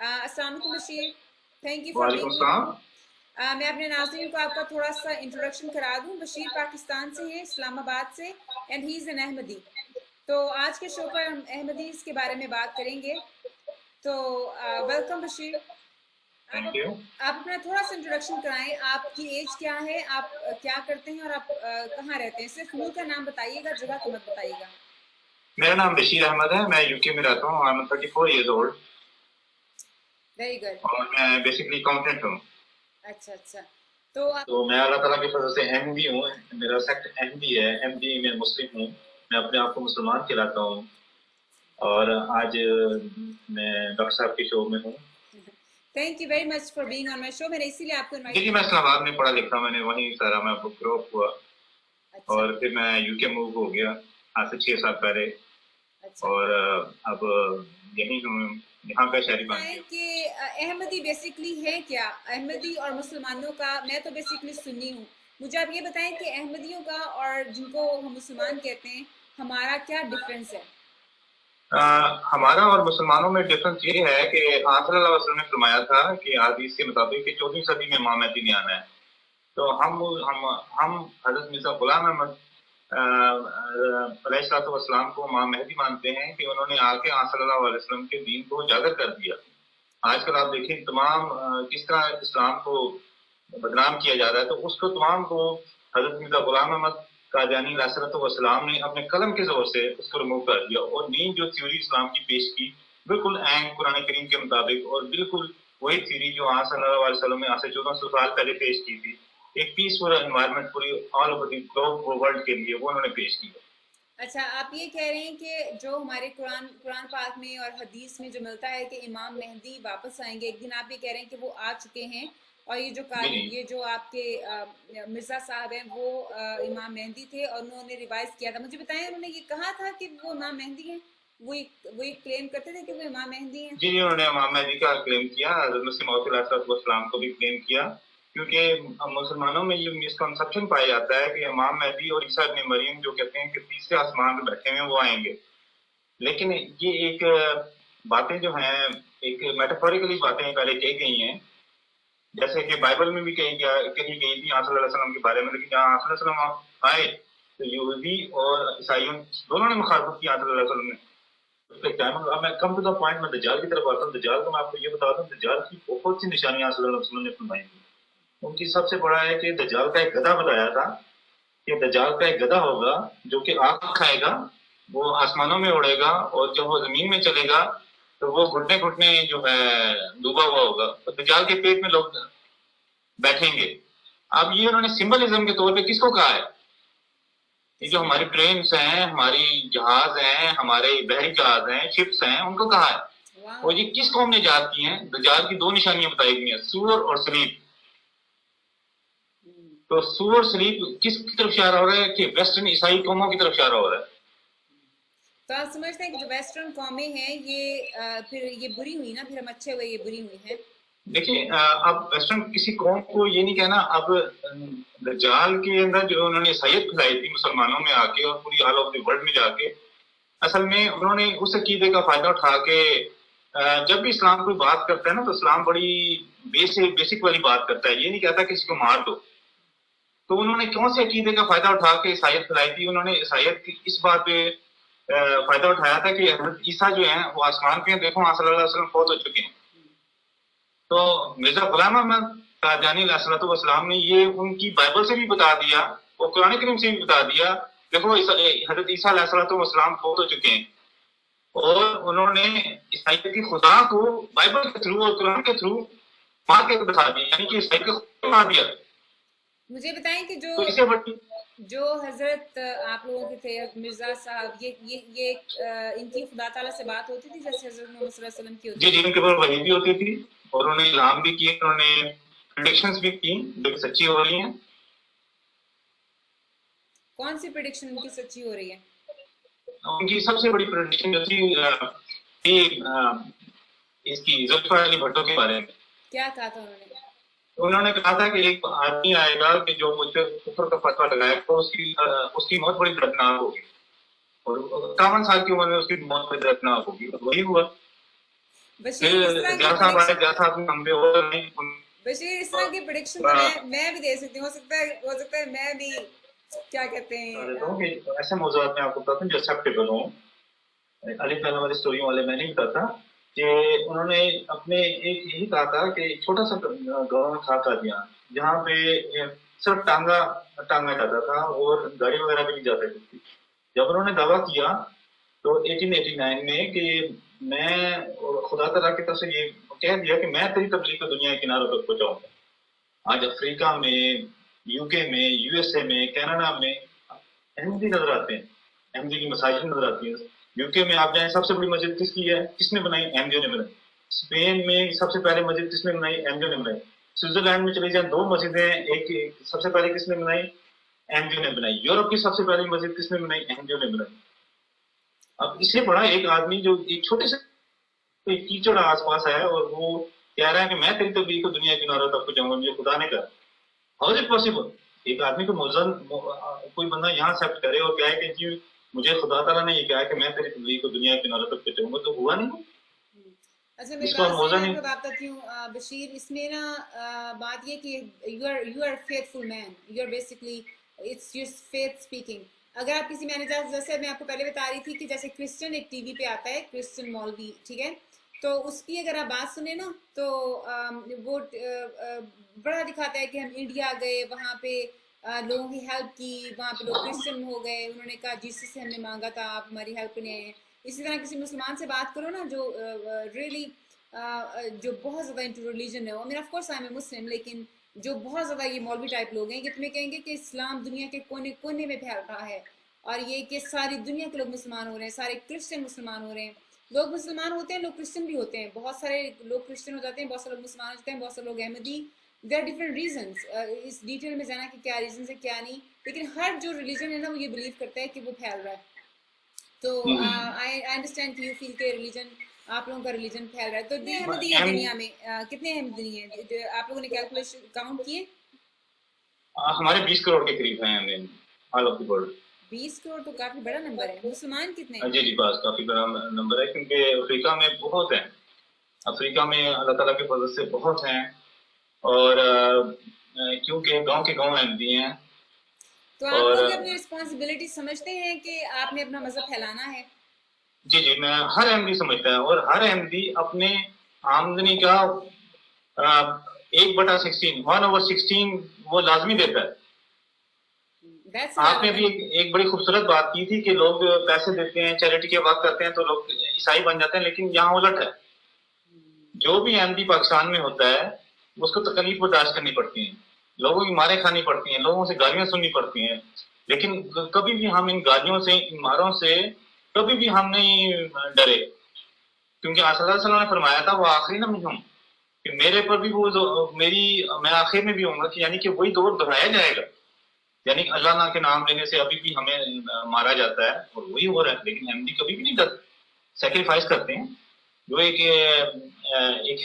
अस्सलाम वालेकुम Bashir, thank you for वालेकुम बीइंग सलाम। विद। मैं अपने नाज़रीन को आपका थोड़ा सा इंट्रोडक्शन करा दूं। बशीर पाकिस्तान से है, इस्लामाबाद से, and he is an Ahmadi. तो आज के शो पर हम अहमदीज़ के बारे में बात करेंगे। तो वेलकम बशीर। Thank you. आप अपना थोड़ा सा इंट्रोडक्शन कराएं। आपकी एज क्या है, आप क्या करते हैं, और आप कहाँ रहते हैं? सिर्फ मुल्क का नाम बताइएगा, जगह तो मत बताइएगा। मेरा नाम बशीर अहमद है, मैं यूके में रहता हूँ। I am 34 years old very good. और मैं बेसिकली अकाउंटेंट हूँ। अच्छा अच्छा। तो मैं अल्लाह ताला के फजल से अहमदी हूँ। मेरा सेक्ट अहमदी है, अहमदी में मुस्लिम हूँ। मैं अपने आप को मुसलमान कहलाता हूँ और आज मैं डॉक्टर साहब के शो में हूँ। Thank you very much for being on my show. मैंने इसीलिए आपको इनवाइट जी, मैं इस्लामाबाद में पढ़ा लिखा, मैंने वहीं सारा मैं ग्रो अप हुआ। अच्छा और फिर मैं यूके मूव हो गया आज से 6 साल पहले। अच्छा। और अब यहीं हूँ, यहाँ का शहरी बन है गया। कि अहमदी बेसिकली है क्या? अहमदी और मुसलमानों का, मैं तो बेसिकली सुन्नी हूँ। मुझे आप ये बताएं कि अहमदियों का और जिनको हम मुसलमान कहते हैं, हमारा क्या डिफरेंस है? हमारा और मुसलमानों में डिफरेंस ये है कि आप सल्लल्लाहु अलैहि वसल्लम ने फरमाया था कि हदीस के मुताबिक कि 14वीं सदी में इमाम महदी ने आना है। तो हम हजरत मिर्जा गुलाम अहमद अलैहिस्सलाम को इमाम महदी मानते हैं कि उन्होंने आके आप सल्लल्लाहु अलैहि वसल्लम के दीन को उजागर कर दिया। आजकल आप देखें तमाम किस तरह इस्लाम को बदनाम किया जा रहा है, तो उसको तमाम को हजरत मिर्जा गुलाम अहमद कादियानी अलैहिस्सलाम ने अपने कलम के जोर से उसको रिमूव कर दिया और मेन जो थ्योरी इस्लाम की पेश की बिल्कुल ऐन कुरान करीम के मुताबिक और बिल्कुल वही थ्योरी जो आज सल्लल्लाहु अलैहि वसल्लम ने आज से 1400 साल पहले पेश की थी, एक पीसफुल एनवायरनमेंट पूरी ऑल ओवर द वर्ल्ड के लिए वो उन्होंने पेश की। अच्छा, आप ये कह रहे हैं कि जो हमारे कुरान कुरान पाक में और हदीस में जो मिलता है कि इमाम मेहदी वापस आएंगे एक दिन, आप ये कह रहे हैं कि वो आ चुके हैं, और ये जो आपके मिर्ज़ा साहब हैं वो इमाम मेहदी थे और उन्होंने रिवाइज किया था। मुझे बताएं, उन्होंने ये कहा था कि वो इमाम मेहदी हैं? वही क्लेम करते थे कि वो इमाम मेहदी हैं? जी, उन्होंने इमाम महदी का क्लेम किया, हज़रत मसीह मौऊद अलैहिस्सलाम को भी क्लेम किया, क्योंकि मुसलमानों में ये मिसकंसेप्शन पाया जाता है कि इमाम महदी और ईसा इब्न मरियम जो कहते हैं कि तीसरे आसमान पे बैठे हुए वो आएंगे। लेकिन ये एक बातें जो हैं, एक मेटाफोरिकली बातें पहले कही गई हैं, जैसे कि बाइबल में भी कही गई थी आप सल्लल्लाहु अलैहि वसल्लम के बारे में। लेकिन जहाँ आप सल्लल्लाहु अलैहि वसल्लम आए तो यहूदी और ईसाइयों दोनों ने मुखालफत की आप सल्लल्लाहु अलैहि वसल्लम ने। अब मैं कम टू द पॉइंट, मैं दज्जाल की तरफ आता हूँ। दज्जाल को मैं आपको ये बता दूं, दज्जाल की बहुत सी निशानियां सल्लल्लाहु अलैहि वसल्लम ने फरमाई थी। उनकी सबसे बड़ा है कि दज्जाल का एक गधा बताया था कि दज्जाल का एक गधा होगा जो कि आग खाएगा, वो आसमानों में उड़ेगा और जब वो जमीन में चलेगा तो वो घुटने घुटने जो है डूबा हुआ होगा, तो दज्जाल के पेट में लोग बैठेंगे। अब ये उन्होंने सिंबलिज्म के तौर पे किसको कहा है? ये जो हमारी ट्रेन हैं, हमारी जहाज हैं, हमारे बहरी जहाज हैं, शिप्स हैं, उनको कहा है। और ये किस कौम ने ईजाद की हैं? दज्जाल की 2 निशानियां बताई गई हैं, सूअर और सलीब। तो सूअर सलीब किस की तरफ इशारा हो रहा है? कि वेस्टर्न ईसाई कौमों की तरफ इशारा हो रहा है। तो आप समझते हैं कि जो वेस्टर्न कौमें हैं ये फिर ये बुरी हुई ना, फिर हम अच्छे हुए ये बुरी हुई हैं? देखिए, अब वेस्टर्न किसी कौम को ये नहीं कहना। अब दज्जाल के अंदर जो उन्होंने ईसाइयत फैलाई थी मुसलमानों में आके और पूरी ऑल ओवर द वर्ल्ड में जाके, असल में उन्होंने उस अकीदे का फायदा उठा के जब भी इस्लाम कोई बात करता है ना, तो इस्लाम बड़ी बेसिक वाली बात करता है, ये नहीं कहता किसी को मार दो। तो उन्होंने कौन से अकीदे का फायदा उठा के ईसाइयत फैलाई थी? उन्होंने ईसाइयत की इस बात पे फायदा उठाया था कि हज़रत ईसा जो है वो आसमान पे, देखो आप सल्लल्लाहु अलैहि वसल्लम फौत हो चुके हैं। तो मिर्जा गुलाम अहमद कादियानी अलैहिस्सलाम ने ये उनकी बाइबल से भी बता दिया और कुरान करीम से भी बता दिया, देखो हज़रत ईसा अलैहिस्सलाम फौत हो चुके हैं। और उन्होंने ईसाइयत की खुदा को बाइबल के थ्रू और कुरान के थ्रू मार के दिखा दिया, यानी कि ईसाई को मार दिया। मुझे बताएं कि तो इसे बड़ी जो हजरत आप लोगों के थे मिर्जा साहब, ये इनकी खुदा ताला से बात होती थी जैसे हजरत मोहम्मद सल्लल्लाहु अलैहि वसल्लम की होती जी, इनके ऊपर वही भी होती थी और उन्होंने इल्हाम भी किए, उन्होंने प्रेडिक्शंस भी की जो सच्ची हो रही हैं। कौन सी प्रेडिक्शन उनकी सच्ची हो रही है? उनकी सबसे बड़ी प्रेडिक्शन जो थी इसकी जुल्फिकार अली भुट्टो के बारे में। क्या कहा था उन्होंने? उन्होंने कहा था कि एक आदमी आएगा कि जो मुझ पे कुफर का फतवा लगाएगा तो उसकी मौत बड़ी दर्दनाक होगी, और 51 साल की उम्र में उसकी मौत बड़ी दर्दनाक होगी। वही हुआ। बशीर इस तरह की बशीर इस तरह की प्रेडिक्शन मैं भी दे सकती हूँ, हो सकता है मैं भी क्या कहते हैं ऐसे मौजूद में आपको बताता हूँ जो एक्सेप्टेबल हो। अली फैला वाली स्टोरी वाले मैं नहीं बताता कि उन्होंने अपने एक यही कहा था कि छोटा सा गाँव था कादियान, जहाँ पे सिर्फ टांगा जाता था और गाड़ी वगैरह भी नहीं जाती थी। जब उन्होंने दावा किया तो 1889 में कि मैं खुदा तआला की तरफ से ये कह दिया कि मैं तेरी तबलीग को दुनिया के किनारों तक पहुंचाऊंगा। आज अफ्रीका में, यूके में, यूएसए में, कनाडा में अहमदी नजर आते हैं, अहमदी की मसाजिद नजर आती है। यूके में आप जाए, सबसे बड़ी मस्जिद किसकी है, किसने बनाई, अहमदियों ने बनाई। स्पेन में सबसे पहले मस्जिद किसने बनाई, अहमदियों ने बनाई। स्विट्जरलैंड में चले जाए, 2 मस्जिदें, एक सबसे पहले किसने बनाई, अहमदियों ने बनाई। यूरोप की सबसे पहली मस्जिद किसने बनाई, अहमदियों ने बनाई। अब इससे बड़ा एक आदमी जो एक छोटे से कीचड़ आसपास है और वो कह रहा है कि मैं तेरी तबलीग को दुनिया के किनारों तक पहुंचाऊंगा, मुझे खुदा ने कहा। How is it possible? एक आदमी को मौजन कोई बंदा यहाँ एक्सेप्ट करे और कहे कि जी मुझे खुदा ताला ने ये कहा कि मैं तेरी तबलीग को दुनिया के किनारों तक पहुंचाऊंगा, तो हुआ नहीं। अच्छा मेरी बात बताती हूँ बशीर, इसमें ना बात ये कि you are faithful man, you are basically it's just faith speaking। अगर आप किसी मैनेजर, जैसे मैं आपको पहले बता रही थी कि जैसे क्रिश्चियन एक टीवी पे आता है, क्रिश्चियन मौलवी, ठीक है, तो उसकी अगर आप बात सुने ना तो वो बड़ा दिखाता है कि हम इंडिया गए, वहाँ पे लोगों की हेल्प की, वहाँ पे लोग क्रिश्चियन हो गए, उन्होंने कहा जीसस से हमने मांगा था, आप हमारी हेल्प करने आए हैं। इसी तरह किसी मुसलमान से बात करो ना जो रियली जो बहुत ज़्यादा इंटू रिलीजन है, I mean of course I am Muslim, लेकिन जो बहुत ज़्यादा ये मौलवी टाइप लोग हैं कि तुम्हें कहेंगे कि इस्लाम दुनिया के कोने कोने में फैल रहा है और ये कि सारी दुनिया के लोग मुसलमान हो रहे हैं, सारे क्रिश्चियन मुसलमान हो रहे हैं। लोग मुसलमान होते हैं, लोग क्रिश्चियन भी होते हैं, बहुत सारे लोग क्रिश्चियन हो जाते हैं, बहुत सारे लोग मुसलमान होते हैं, बहुत सारे लोग Ahmadi. There are different reasons, इस डिटेल में जाना कि क्या रीजन है क्या नहीं, लेकिन हर जो रिलीजन है ना वो ये बिलीव करता है कि वो फैल रहा है। तो आई अंडरस्टैंड कि यू फील के रिलीजन, आप लोगों का रिलीजन फैल रहा है। तो अहमदी है दुनिया में, कितने अहमदी हैं आप लोगों ने कैलकुलेशन काउंट किए? हमारे 20 करोड़ के करीब हैं all over the world. 20 crore तो काफी बड़ा नंबर है। मुसलमान कितने हैं? जी बस काफी बड़ा नंबर है, क्योंकि अफ्रीका में बहुत हैं। अफ्रीका में अल्लाह ताला के फजल से बहुत हैं, और क्योंकि गांव के गांव अहमदी हैं। तो आप लोग अपनी रिस्पांसिबिलिटी समझते हैं कि आपने अपना मजहब फैलाना है? जी मैं हर अहमदी समझता है, और हर अहमदी अपने आमदनी का 1/16 1/16 वो लाजमी देता है। आपने भी एक बड़ी खूबसूरत बात की थी कि लोग पैसे देते हैं, चैरिटी की बात करते हैं तो लोग ईसाई बन जाते हैं, लेकिन यहाँ उलट है। जो भी अहमदी पाकिस्तान में होता है उसको तकलीफ बर्दाश्त करनी पड़ती है, लोगों की मारें खानी पड़ती हैं, लोगों से गालियां सुननी पड़ती हैं, लेकिन कभी भी हम इन गालियों से, इन मारों से कभी भी हम नहीं डरे, क्योंकि सल्लल्लाहु ने फरमाया था वो आखिरी ना हूँ कि मेरे पर भी वो मैं आखिर में भी होऊंगा, कि यानी कि वही दौर दोहराया जाएगा। यानी अल्लाह ना के नाम लेने से अभी भी हमें मारा जाता है और वही हो रहा है, लेकिन अहमदी कभी भी नहीं डरते, सेक्रीफाइस करते हैं। जो एक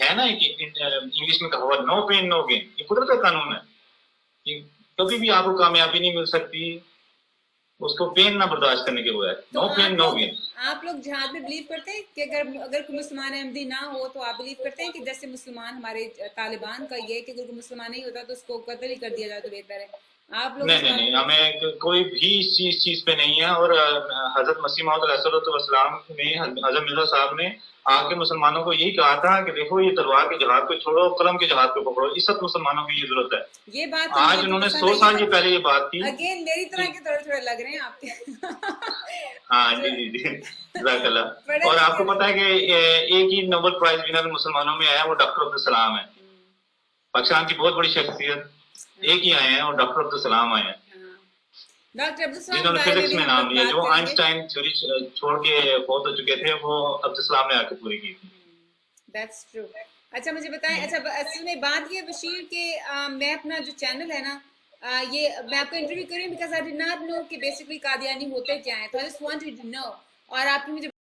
है ना, एक इंग्लिश में कहा नो पेन नो गेन, ये कुदरत का कानून है कि कभी भी आपको कामयाबी नहीं मिल सकती उसको पेन ना बर्दाश्त करने के बजाय। No pain no gain. आप लोग जिहाद में बिलीव करते हैं कि अगर कोई मुसलमान अहमदी ना हो तो आप बिलीव करते हैं कि जैसे मुसलमान हमारे तालिबान का ये कि अगर कोई मुसलमान नहीं होता तो उसको कत्ल ही कर दिया जाए तो बेहतर है? आप लोग नहीं हमें कोई भी इस चीज पे नहीं है। और हजरत मसीह मौद अलैहिस्सलाम ने, हजरत मिर्जा साहब ने आके मुसलमानों को यही कहा था कि देखो ये तलवार के जहाद को छोड़ो, कलम के जहाद को पकड़ो, इस सब मुसलमानों की ये जरूरत है। ये बात आज उन्होंने 100 साल ये पहले ये बात की। अगेन मेरी तरह के थोड़े लग रहे हैं आपके। हाँ जी जज़ाकल्लाह। और आपको पता है कि एक ही नोबेल प्राइज विनर मुसलमानों में आया, वो डॉक्टर अब्दुल सलाम है। पाकिस्तान की बहुत बड़ी शख्सियत एक ही आए हैं और डॉक्टर अब्दुल सलाम आए हैं, जिन्होंने फिजिक्स में नाम लिया। जो आइंस्टाइन थ्योरी छोड़ के फौत हो चुके थे वो अब्दुल सलाम ने आके पूरी की थी। That's true. अच्छा मुझे बताएं, अच्छा असल में बात ये बशीर के मैं अपना जो चैनल है ना ये मैं आपको इंटरव्यू करूँ because I did not know कि बेसिकली कादियानी होते क्या है, तो I just wanted to know, और आपने मुझे